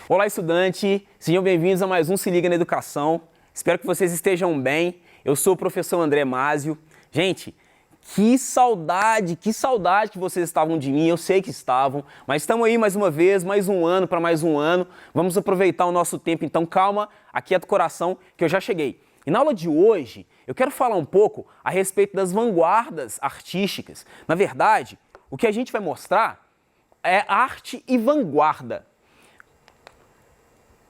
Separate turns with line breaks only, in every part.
Olá, estudante! Sejam bem-vindos a mais um Se Liga na Educação. Espero que vocês estejam bem. Eu sou o professor André Másio. Gente, que saudade que vocês estavam de mim. Eu sei que estavam, mas estamos aí mais uma vez, mais um ano para mais um ano. Vamos aproveitar o nosso tempo, então calma, aquieta o coração que eu já cheguei. E na aula de hoje, eu quero falar um pouco a respeito das vanguardas artísticas. Na verdade, o que a gente vai mostrar é arte e vanguarda.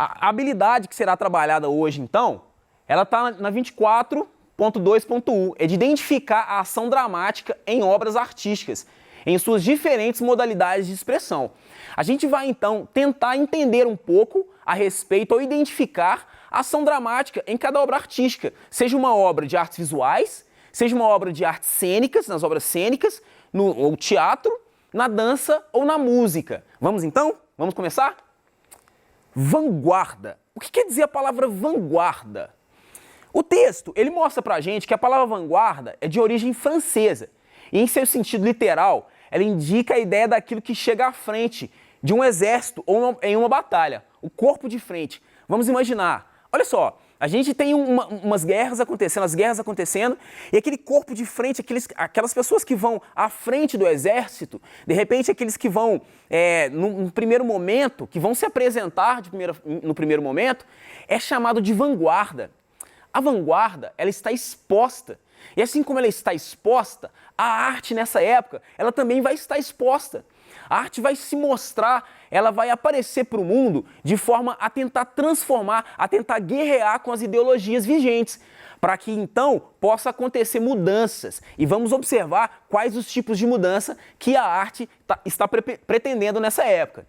A habilidade que será trabalhada hoje, então, ela está na 24.2.1, é de identificar a ação dramática em obras artísticas, em suas diferentes modalidades de expressão. A gente vai, então, tentar entender um pouco a respeito ou identificar a ação dramática em cada obra artística, seja uma obra de artes visuais, seja uma obra de artes cênicas, nas obras cênicas, no teatro, na dança ou na música. Vamos, então? Vamos começar? Vanguarda. O que quer dizer a palavra vanguarda? O texto, ele mostra pra gente que a palavra vanguarda é de origem francesa e, em seu sentido literal, ela indica a ideia daquilo que chega à frente de um exército ou em uma batalha, o corpo de frente. Vamos imaginar, olha só, a gente tem umas guerras acontecendo, as guerras acontecendo, e aquele corpo de frente, aquelas pessoas que vão à frente do exército, de repente aqueles que vão, no primeiro momento, que vão se apresentar no primeiro momento, é chamado de vanguarda. A vanguarda, ela está exposta. E assim como ela está exposta, a arte nessa época, ela também vai estar exposta. A arte vai se mostrar, ela vai aparecer para o mundo de forma a tentar transformar, a tentar guerrear com as ideologias vigentes, para que então possa acontecer mudanças. E vamos observar quais os tipos de mudança que a arte está pretendendo nessa época.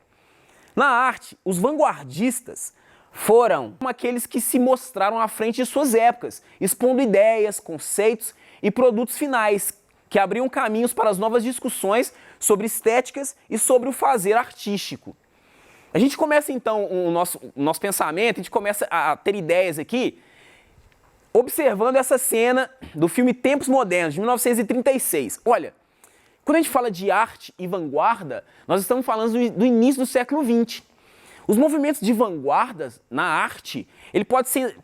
Na arte, os vanguardistas foram aqueles que se mostraram à frente de suas épocas, expondo ideias, conceitos e produtos finais que abriam caminhos para as novas discussões sobre estéticas e sobre o fazer artístico. A gente começa então o nosso pensamento, a gente começa a ter ideias aqui, observando essa cena do filme Tempos Modernos, de 1936. Olha, quando a gente fala de arte e vanguarda, nós estamos falando do início do século XX. Os movimentos de vanguarda na arte,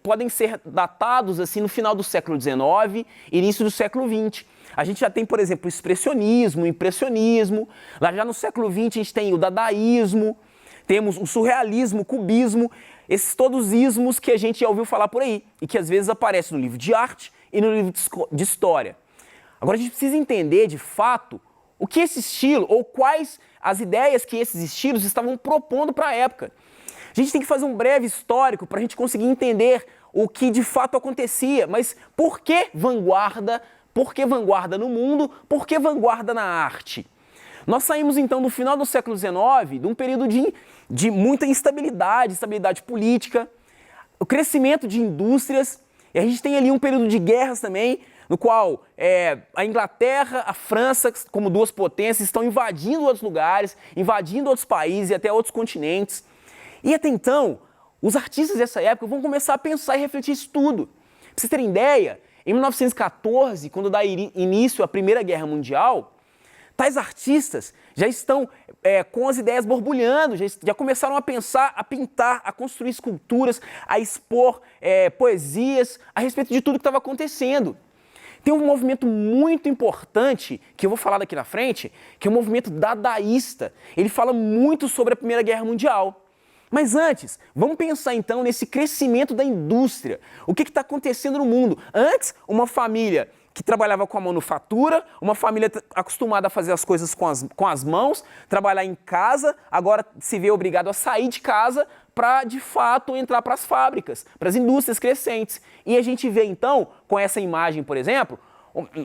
podem ser datados assim no final do século XIX, início do século XX. A gente já tem, por exemplo, o expressionismo, o impressionismo. Lá já no século XX a gente tem o dadaísmo, temos o surrealismo, o cubismo, esses todos ismos que a gente já ouviu falar por aí e que às vezes aparecem no livro de arte e no livro de história. Agora a gente precisa entender, de fato, o que esse estilo ou quais as ideias que esses estilos estavam propondo para a época. A gente tem que fazer um breve histórico para a gente conseguir entender o que de fato acontecia, mas por que vanguarda? Por que vanguarda no mundo? Por que vanguarda na arte? Nós saímos então do final do século XIX, de um período de muita instabilidade política, o crescimento de indústrias, e a gente tem ali um período de guerras também, no qual a Inglaterra, a França, como duas potências, estão invadindo outros lugares, invadindo outros países e até outros continentes. E até então, os artistas dessa época vão começar a pensar e refletir isso tudo. Pra vocês terem ideia, em 1914, quando dá início à Primeira Guerra Mundial, tais artistas já estão com as ideias borbulhando, já começaram a pensar, a pintar, a construir esculturas, a expor poesias a respeito de tudo que estava acontecendo. Tem um movimento muito importante, que eu vou falar daqui na frente, que é o movimento dadaísta. Ele fala muito sobre a Primeira Guerra Mundial. Mas antes, vamos pensar então nesse crescimento da indústria. O que está acontecendo no mundo? Antes, uma família que trabalhava com a manufatura, uma família acostumada a fazer as coisas com as mãos, trabalhar em casa, agora se vê obrigado a sair de casa para, de fato, entrar para as fábricas, para as indústrias crescentes. E a gente vê, então, com essa imagem, por exemplo,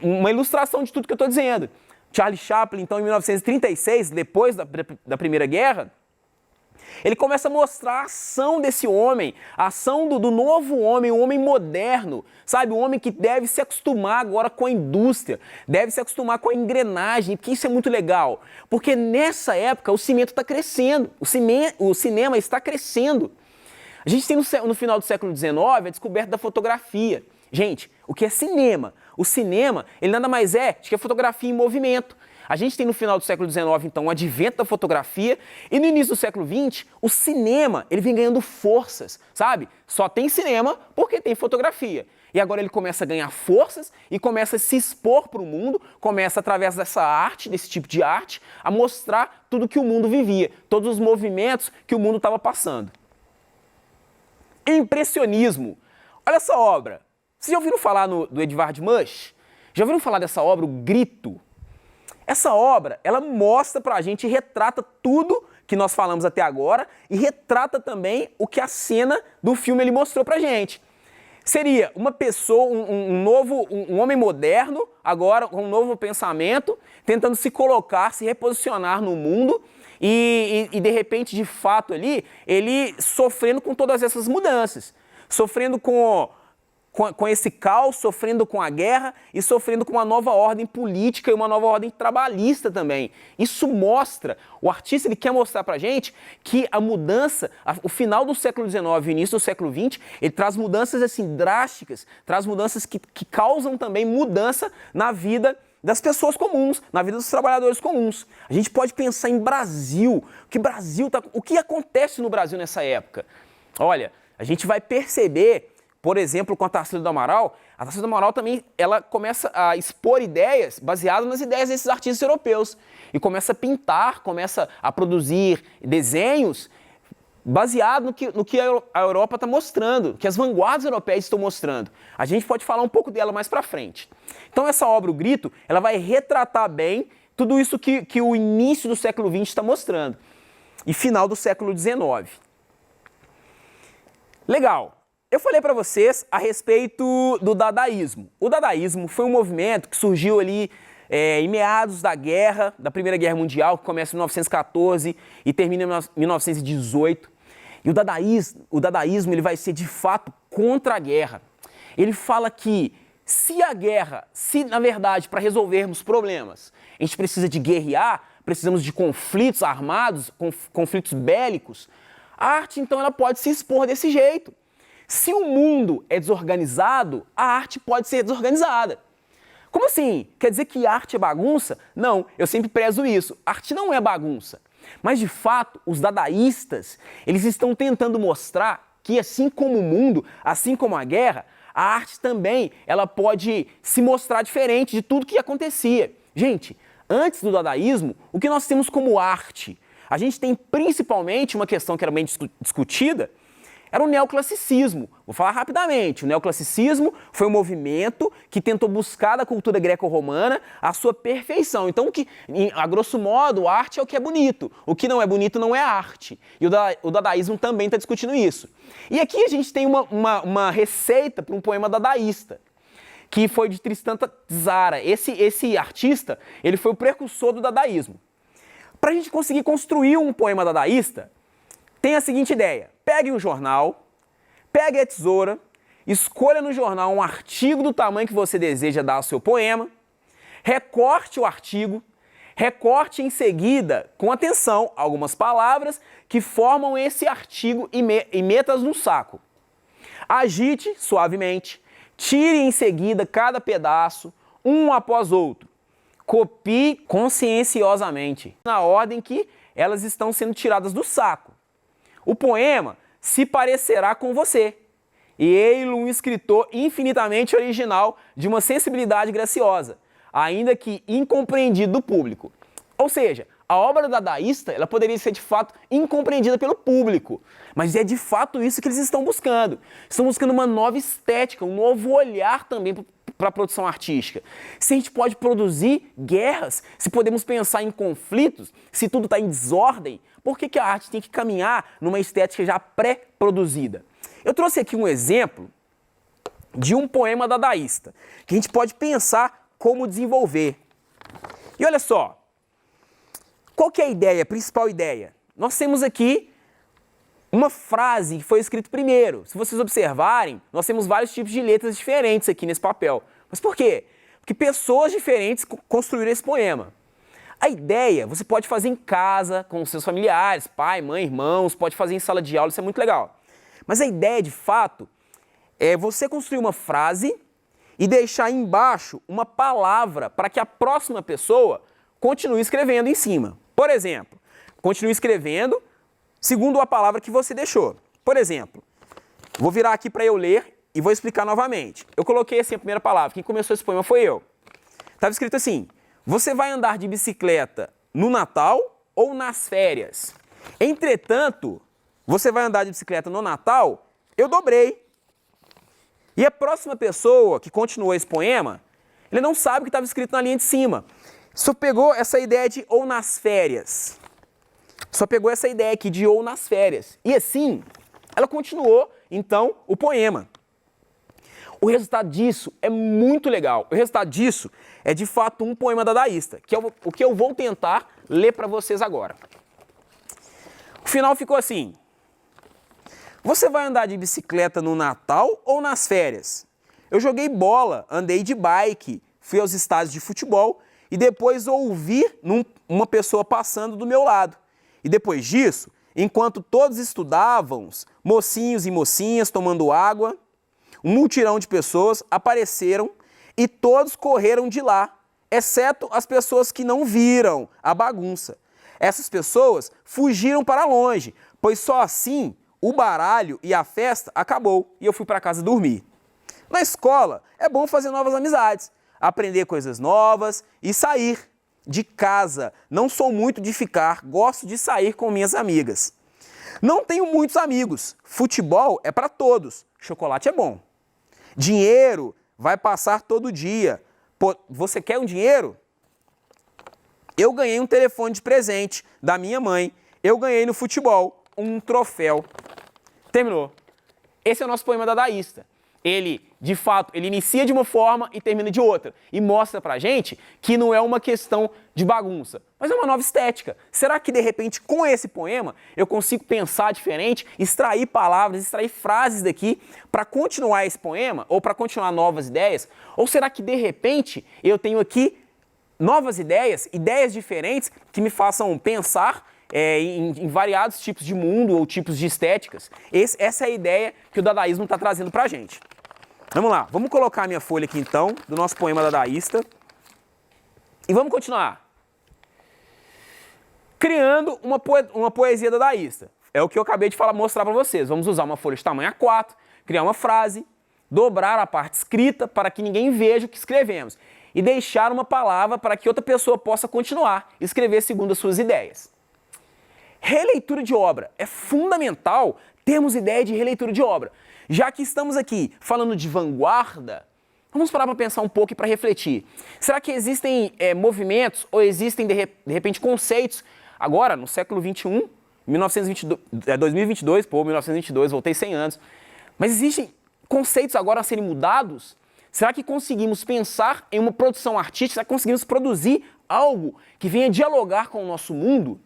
uma ilustração de tudo que eu estou dizendo. Charlie Chaplin, então, em 1936, depois da Primeira Guerra, ele começa a mostrar a ação desse homem, a ação do novo homem, um homem moderno, sabe? Um homem que deve se acostumar agora com a indústria, deve se acostumar com a engrenagem, porque isso é muito legal. Porque nessa época o cimento está crescendo, o cinema está crescendo. A gente tem no final do século XIX a descoberta da fotografia. Gente, o que é cinema? O cinema, ele nada mais é do que a fotografia em movimento. A gente tem no final do século XIX, então, o advento da fotografia, e no início do século XX, o cinema, ele vem ganhando forças, sabe? Só tem cinema porque tem fotografia. E agora ele começa a ganhar forças e começa a se expor para o mundo, começa, através dessa arte, desse tipo de arte, a mostrar tudo que o mundo vivia, todos os movimentos que o mundo estava passando. Impressionismo. Olha essa obra. Vocês já ouviram falar do Edvard Munch? Já ouviram falar dessa obra, O Grito? Essa obra, ela mostra pra gente e retrata tudo que nós falamos até agora e retrata também o que a cena do filme ele mostrou pra gente. Seria uma pessoa, um homem moderno, agora com um novo pensamento, tentando se colocar, se reposicionar no mundo e de repente, de fato ali, ele sofrendo com todas essas mudanças, sofrendo com esse caos, sofrendo com a guerra e sofrendo com uma nova ordem política e uma nova ordem trabalhista também. Isso mostra, o artista ele quer mostrar pra gente que a mudança, o final do século XIX e o início do século XX, ele traz mudanças assim drásticas, traz mudanças que causam também mudança na vida das pessoas comuns, na vida dos trabalhadores comuns. A gente pode pensar em Brasil, o que acontece no Brasil nessa época? Olha, a gente vai perceber, por exemplo, com a Tarsila do Amaral, a Tarsila do Amaral também ela começa a expor ideias baseadas nas ideias desses artistas europeus. E começa a pintar, começa a produzir desenhos baseado no que a Europa está mostrando, que as vanguardas europeias estão mostrando. A gente pode falar um pouco dela mais para frente. Então essa obra, O Grito, ela vai retratar bem tudo isso que o início do século XX está mostrando. E final do século XIX. Legal. Eu falei para vocês a respeito do dadaísmo. O dadaísmo foi um movimento que surgiu ali em meados da Primeira Guerra Mundial, que começa em 1914 e termina em 1918. E o dadaísmo ele vai ser de fato contra a guerra. Ele fala que se na verdade, para resolvermos problemas, a gente precisa de guerrear, precisamos de conflitos armados, conflitos bélicos, a arte então ela pode se expor desse jeito. Se o mundo é desorganizado, a arte pode ser desorganizada. Como assim? Quer dizer que arte é bagunça? Não, eu sempre prezo isso. Arte não é bagunça. Mas, de fato, os dadaístas, eles estão tentando mostrar que, assim como o mundo, assim como a guerra, a arte também ela pode se mostrar diferente de tudo que acontecia. Gente, antes do dadaísmo, o que nós temos como arte? A gente tem principalmente uma questão que era bem discutida, era o neoclassicismo. Vou falar rapidamente. O neoclassicismo foi um movimento que tentou buscar da cultura greco-romana a sua perfeição. Então, a grosso modo, a arte é o que é bonito. O que não é bonito não é arte. E o dadaísmo também está discutindo isso. E aqui a gente tem uma receita para um poema dadaísta, que foi de Tristan Tzara. Esse artista, ele foi o precursor do dadaísmo. Para a gente conseguir construir um poema dadaísta, tem a seguinte ideia: pegue um jornal, pegue a tesoura, escolha no jornal um artigo do tamanho que você deseja dar ao seu poema, recorte o artigo, recorte em seguida, com atenção, algumas palavras que formam esse artigo e meta-as no saco. Agite suavemente, tire em seguida cada pedaço, um após outro. Copie conscienciosamente, na ordem que elas estão sendo tiradas do saco. O poema se parecerá com você, e ei-lo um escritor infinitamente original, de uma sensibilidade graciosa, ainda que incompreendido do público. Ou seja, a obra dadaísta ela poderia ser de fato incompreendida pelo público, mas é de fato isso que eles estão buscando. Estão buscando uma nova estética, um novo olhar também para a produção artística. Se a gente pode produzir guerras, se podemos pensar em conflitos, se tudo está em desordem, por que a arte tem que caminhar numa estética já pré-produzida? Eu trouxe aqui um exemplo de um poema dadaísta, que a gente pode pensar como desenvolver. E olha só, qual que é a ideia, a principal ideia? Nós temos aqui uma frase que foi escrita primeiro. Se vocês observarem, nós temos vários tipos de letras diferentes aqui nesse papel. Mas por quê? Porque pessoas diferentes construíram esse poema. A ideia você pode fazer em casa, com seus familiares, pai, mãe, irmãos, pode fazer em sala de aula, isso é muito legal. Mas a ideia, de fato, é você construir uma frase e deixar embaixo uma palavra para que a próxima pessoa continue escrevendo em cima. Por exemplo, continue escrevendo segundo a palavra que você deixou. Por exemplo, vou virar aqui para eu ler e vou explicar novamente. Eu coloquei assim a primeira palavra. Quem começou esse poema foi eu. Estava escrito assim: você vai andar de bicicleta no Natal ou nas férias? Entretanto, você vai andar de bicicleta no Natal? Eu dobrei. E a próxima pessoa que continuou esse poema, ele não sabe o que estava escrito na linha de cima. Só pegou essa ideia de ou nas férias. Só pegou essa ideia aqui de ou nas férias. E assim, ela continuou, então, o poema. O resultado disso é muito legal. O resultado disso é, de fato, um poema dadaísta, que é o que eu vou tentar ler para vocês agora. O final ficou assim: você vai andar de bicicleta no Natal ou nas férias? Eu joguei bola, andei de bike, fui aos estádios de futebol e depois ouvi uma pessoa passando do meu lado. E depois disso, enquanto todos estudavam, mocinhos e mocinhas tomando água, um mutirão de pessoas apareceram e todos correram de lá, exceto as pessoas que não viram a bagunça. Essas pessoas fugiram para longe, pois só assim o baralho e a festa acabou e eu fui para casa dormir. Na escola é bom fazer novas amizades, aprender coisas novas e sair de casa. Não sou muito de ficar, gosto de sair com minhas amigas. Não tenho muitos amigos, futebol é para todos, chocolate é bom. Dinheiro vai passar todo dia. Pô, você quer um dinheiro? Eu ganhei um telefone de presente da minha mãe. Eu ganhei no futebol um troféu. Terminou. Esse é o nosso poema dadaísta. Ele, de fato, ele inicia de uma forma e termina de outra. E mostra pra gente que não é uma questão de bagunça, mas é uma nova estética. Será que, de repente, com esse poema, eu consigo pensar diferente, extrair palavras, extrair frases daqui para continuar esse poema, ou para continuar novas ideias? Ou será que, de repente, eu tenho aqui novas ideias, ideias diferentes que me façam pensar em variados tipos de mundo ou tipos de estéticas? Essa é a ideia que o dadaísmo está trazendo para a gente. Vamos lá, vamos colocar a minha folha aqui então, do nosso poema dadaísta. E vamos continuar. Criando uma poesia dadaísta. É o que eu acabei de mostrar para vocês. Vamos usar uma folha de tamanho A4, criar uma frase, dobrar a parte escrita para que ninguém veja o que escrevemos e deixar uma palavra para que outra pessoa possa continuar, escrever segundo as suas ideias. Releitura de obra. É fundamental termos ideia de releitura de obra. Já que estamos aqui falando de vanguarda, vamos parar para pensar um pouco e para refletir. Será que existem movimentos ou existem, de repente, conceitos, agora, no século XXI, 2022, 1922, voltei 100 anos, mas existem conceitos agora a serem mudados? Será que conseguimos pensar em uma produção artística? Será que conseguimos produzir algo que venha dialogar com o nosso mundo?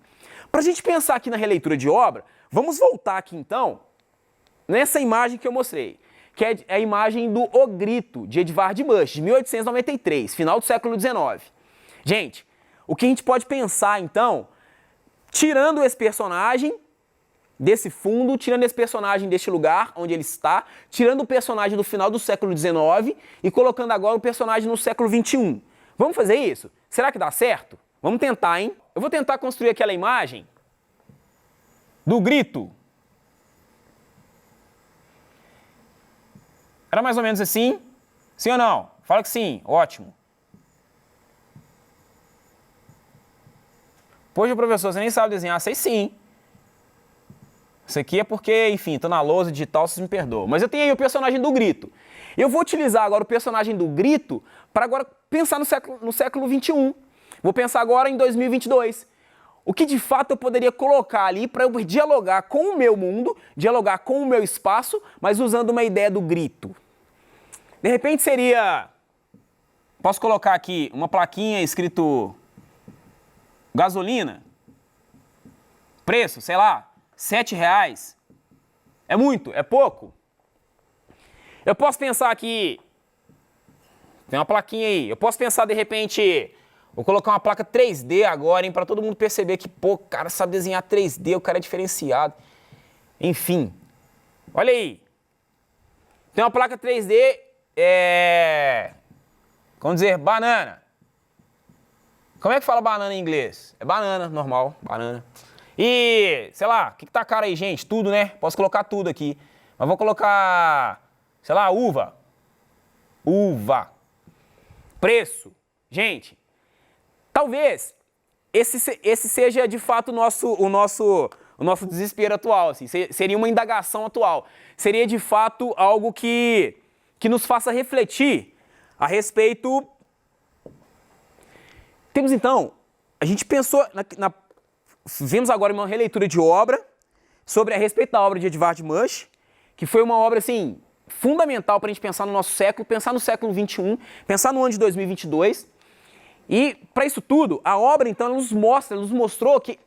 Para a gente pensar aqui na releitura de obra, vamos voltar aqui então nessa imagem que eu mostrei, que é a imagem do O Grito, de Edvard Munch, de 1893, final do século XIX. Gente, o que a gente pode pensar então, tirando esse personagem desse fundo, tirando esse personagem deste lugar onde ele está, tirando o personagem do final do século XIX e colocando agora o personagem no século XXI. Vamos fazer isso? Será que dá certo? Vamos tentar, hein? Eu vou tentar construir aquela imagem do grito. Era mais ou menos assim? Sim ou não? Fala que sim. Ótimo. Poxa, professor, você nem sabe desenhar. Sei sim. Isso aqui é porque, enfim, tô na lousa digital, vocês me perdoam. Mas eu tenho aí o personagem do grito. Eu vou utilizar agora o personagem do grito para agora pensar no século XXI. Vou pensar agora em 2022. O que de fato eu poderia colocar ali para eu dialogar com o meu mundo, dialogar com o meu espaço, mas usando uma ideia do grito. De repente seria... Posso colocar aqui uma plaquinha escrito gasolina, preço, sei lá, R$7. É muito? É pouco? Eu posso pensar aqui... Tem uma plaquinha aí. Eu posso pensar de repente... Vou colocar uma placa 3D agora, hein, para todo mundo perceber que, pô, o cara sabe desenhar 3D, o cara é diferenciado. Enfim, olha aí. Tem uma placa 3D, vamos dizer, banana. Como é que fala banana em inglês? É banana, normal, banana. E, sei lá, o que tá caro aí, gente? Tudo, né? Posso colocar tudo aqui. Mas vou colocar, sei lá, uva. Uva. Preço. Gente, talvez esse seja de fato o nosso desespero atual, assim. Seria uma indagação atual. Seria de fato algo que nos faça refletir a respeito. Temos então, a gente pensou, vimos agora uma releitura de obra a respeito da obra de Edvard Munch, que foi uma obra assim fundamental para a gente pensar no nosso século, pensar no século XXI, pensar no ano de 2022. E para isso tudo, a obra então ela nos mostrou que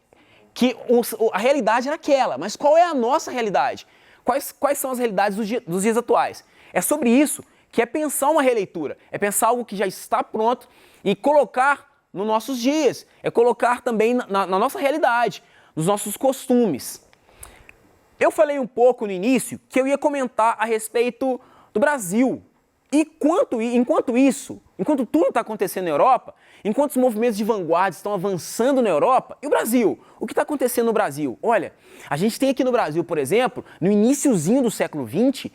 a realidade era aquela, mas qual é a nossa realidade? Quais são as realidades dos dias atuais? É sobre isso que é pensar uma releitura, é pensar algo que já está pronto e colocar nos nossos dias, é colocar também na nossa realidade, nos nossos costumes. Eu falei um pouco no início que eu ia comentar a respeito do Brasil. E enquanto tudo está acontecendo na Europa, enquanto os movimentos de vanguarda estão avançando na Europa, e o Brasil? O que está acontecendo no Brasil? Olha, a gente tem aqui no Brasil, por exemplo, no iniciozinho do século XX,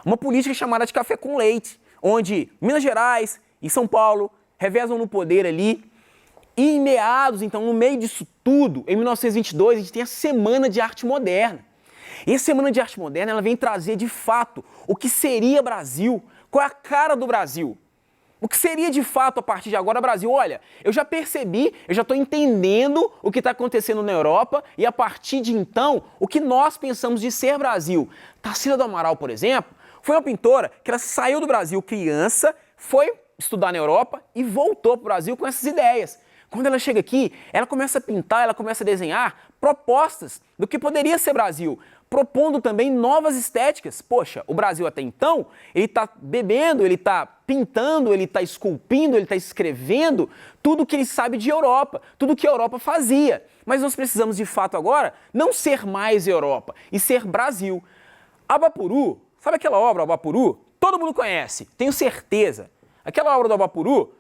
uma política chamada de café com leite, onde Minas Gerais e São Paulo revezam no poder ali. E em meados, então, no meio disso tudo, em 1922, a gente tem a Semana de Arte Moderna. E a Semana de Arte Moderna ela vem trazer, de fato, o que seria Brasil, qual é a cara do Brasil. O que seria, de fato, a partir de agora, Brasil? Olha, eu já percebi, eu já estou entendendo o que está acontecendo na Europa e, a partir de então, o que nós pensamos de ser Brasil. Tarsila do Amaral, por exemplo, foi uma pintora que ela saiu do Brasil criança, foi estudar na Europa e voltou para o Brasil com essas ideias. Quando ela chega aqui, ela começa a pintar, ela começa a desenhar propostas do que poderia ser Brasil, propondo também novas estéticas. Poxa, o Brasil até então, ele está bebendo, ele está pintando, ele está esculpindo, ele está escrevendo tudo que ele sabe de Europa, tudo que a Europa fazia. Mas nós precisamos, de fato, agora, não ser mais Europa, e ser Brasil. Abapour, sabe aquela obra, Abapour? Todo mundo conhece, tenho certeza. Aquela obra do Abapour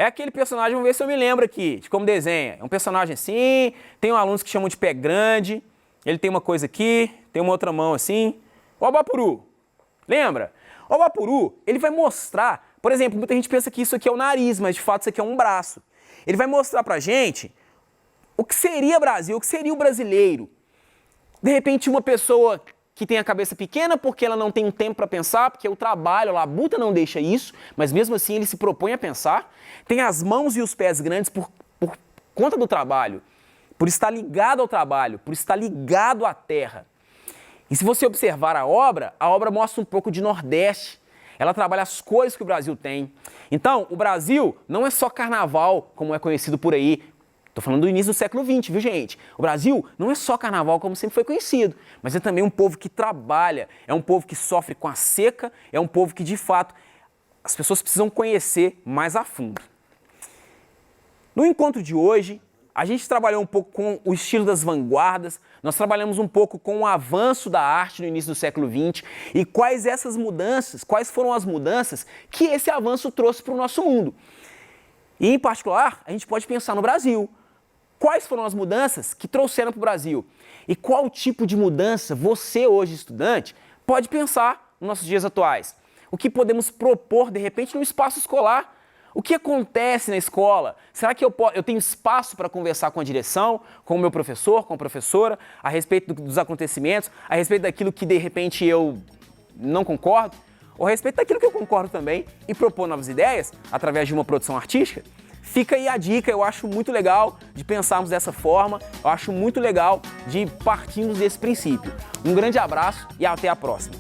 é aquele personagem, vamos ver se eu me lembro aqui, de como desenha. É um personagem assim, tem alunos que chamam de pé grande, ele tem uma coisa aqui, tem uma outra mão assim. O Abapour, lembra? O Abapour, ele vai mostrar, por exemplo, muita gente pensa que isso aqui é o nariz, mas de fato isso aqui é um braço. Ele vai mostrar pra gente o que seria Brasil, o que seria o brasileiro. De repente uma pessoa que tem a cabeça pequena porque ela não tem um tempo para pensar, porque o trabalho, a labuta não deixa isso, mas mesmo assim ele se propõe a pensar. Tem as mãos e os pés grandes por conta do trabalho, por estar ligado ao trabalho, por estar ligado à terra. E se você observar a obra mostra um pouco de Nordeste. Ela trabalha as cores que o Brasil tem. Então, o Brasil não é só carnaval, como é conhecido por aí. Estou falando do início do século XX, viu, gente? O Brasil não é só carnaval como sempre foi conhecido, mas é também um povo que trabalha, é um povo que sofre com a seca, é um povo que, de fato, as pessoas precisam conhecer mais a fundo. No encontro de hoje, a gente trabalhou um pouco com o estilo das vanguardas, nós trabalhamos um pouco com o avanço da arte no início do século XX e quais foram as mudanças que esse avanço trouxe para o nosso mundo. E, em particular, a gente pode pensar no Brasil. Quais foram as mudanças que trouxeram para o Brasil? E qual tipo de mudança você, hoje estudante, pode pensar nos nossos dias atuais? O que podemos propor, de repente, no espaço escolar? O que acontece na escola? Será que eu tenho espaço para conversar com a direção, com o meu professor, com a professora, a respeito dos acontecimentos, a respeito daquilo que, de repente, eu não concordo? Ou a respeito daquilo que eu concordo também e propor novas ideias através de uma produção artística? Fica aí a dica, eu acho muito legal de pensarmos dessa forma, eu acho muito legal de partirmos desse princípio. Um grande abraço e até a próxima.